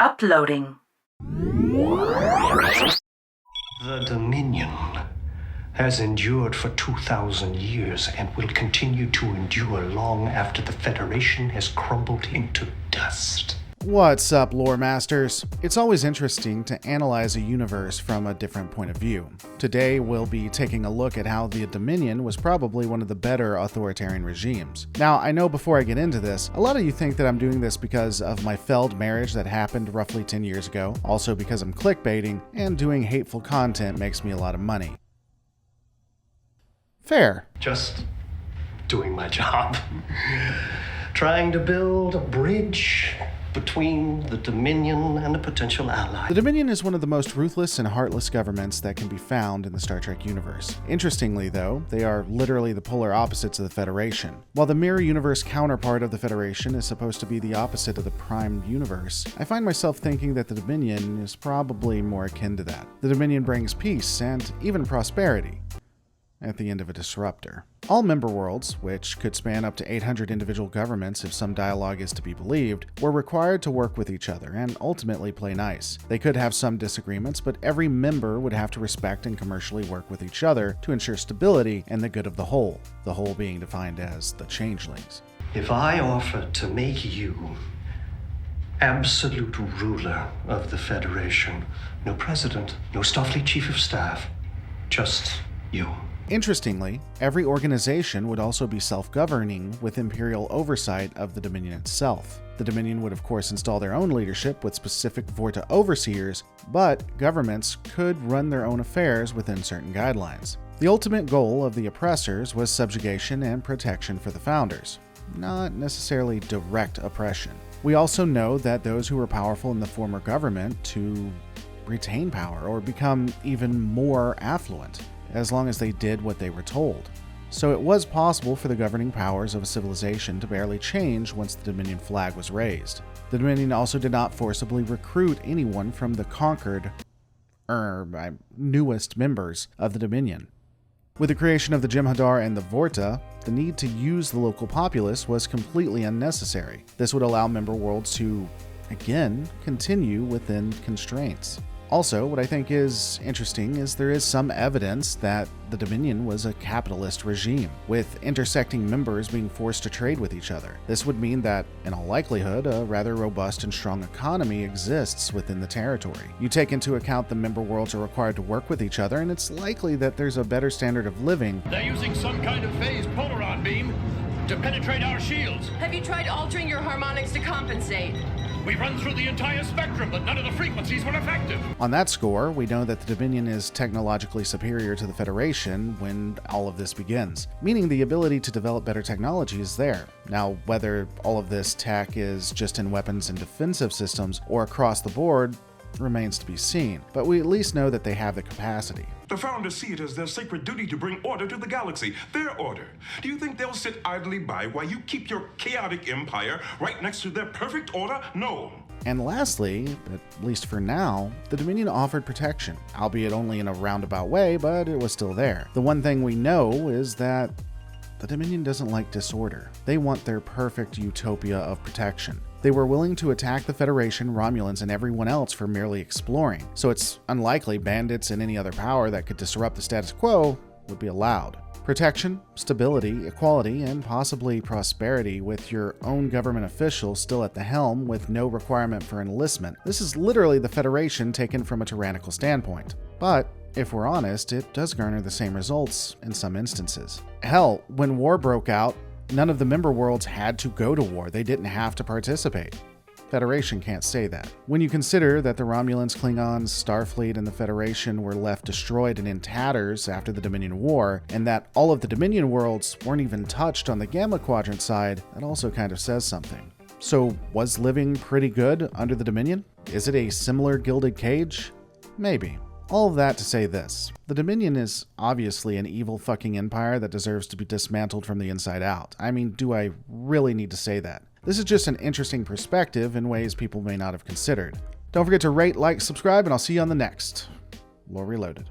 Uploading. The Dominion has endured for 2,000 years and will continue to endure long after the Federation has crumbled into dust. What's up, lore masters? It's always interesting to analyze a universe from a different point of view. Today, we'll be taking a look at how the Dominion was probably one of the better authoritarian regimes. Now, I know before I get into this, a lot of you think that I'm doing this because of my failed marriage that happened roughly 10 years ago, also because I'm clickbaiting, and doing hateful content makes me a lot of money. Fair. Just doing my job. Trying to build a bridge between the Dominion and a potential ally. The Dominion is one of the most ruthless and heartless governments that can be found in the Star Trek universe. Interestingly, though, they are literally the polar opposites of the Federation. While the mirror universe counterpart of the Federation is supposed to be the opposite of the Prime universe, I find myself thinking that the Dominion is probably more akin to that. The Dominion brings peace and even prosperity at the end of a disruptor. All member worlds, which could span up to 800 individual governments if some dialogue is to be believed, were required to work with each other and ultimately play nice. They could have some disagreements, but every member would have to respect and commercially work with each other to ensure stability and the good of the whole being defined as the changelings. If I offer to make you absolute ruler of the Federation, no president, no Starfleet chief of staff, just you. Interestingly, every organization would also be self-governing with imperial oversight of the Dominion itself. The Dominion would of course install their own leadership with specific Vorta overseers, but governments could run their own affairs within certain guidelines. The ultimate goal of the oppressors was subjugation and protection for the founders, not necessarily direct oppression. We also know that those who were powerful in the former government to retain power or become even more affluent, as long as they did what they were told. So it was possible for the governing powers of a civilization to barely change once the Dominion flag was raised. The Dominion also did not forcibly recruit anyone from the conquered, newest members of the Dominion. With the creation of the Jem'Hadar and the Vorta, the need to use the local populace was completely unnecessary. This would allow member worlds to, again, continue within constraints. Also, what I think is interesting is there is some evidence that the Dominion was a capitalist regime, with intersecting members being forced to trade with each other. This would mean that, in all likelihood, a rather robust and strong economy exists within the territory. You take into account the member worlds are required to work with each other, and it's likely that there's a better standard of living. They're using some kind of phased polaron beam to penetrate our shields. Have you tried altering your harmonics to compensate? We run through the entire spectrum, but none of the frequencies were effective. On that score, we know that the Dominion is technologically superior to the Federation when all of this begins, meaning the ability to develop better technology is there. Now, whether all of this tech is just in weapons and defensive systems or across the board remains to be seen, but we at least know that they have the capacity. The Founders see it as their sacred duty to bring order to the galaxy, their order. Do you think they'll sit idly by while you keep your chaotic empire right next to their perfect order? No. And lastly, at least for now, the Dominion offered protection, albeit only in a roundabout way, but it was still there. The one thing we know is that the Dominion doesn't like disorder. They want their perfect utopia of protection. They were willing to attack the Federation, Romulans, and everyone else for merely exploring, so it's unlikely bandits and any other power that could disrupt the status quo would be allowed. Protection, stability, equality, and possibly prosperity with your own government officials still at the helm with no requirement for enlistment. This is literally the Federation taken from a tyrannical standpoint. But if we're honest, it does garner the same results in some instances. Hell, when war broke out, none of the member worlds had to go to war. They didn't have to participate. Federation can't say that. When you consider that the Romulans, Klingons, Starfleet, and the Federation were left destroyed and in tatters after the Dominion War, and that all of the Dominion worlds weren't even touched on the Gamma Quadrant side, that also kind of says something. So, was living pretty good under the Dominion? Is it a similar Gilded Cage? Maybe. All of that to say this. The Dominion is obviously an evil fucking empire that deserves to be dismantled from the inside out. I mean, do I really need to say that? This is just an interesting perspective in ways people may not have considered. Don't forget to rate, like, subscribe, and I'll see you on the next Lore Reloaded.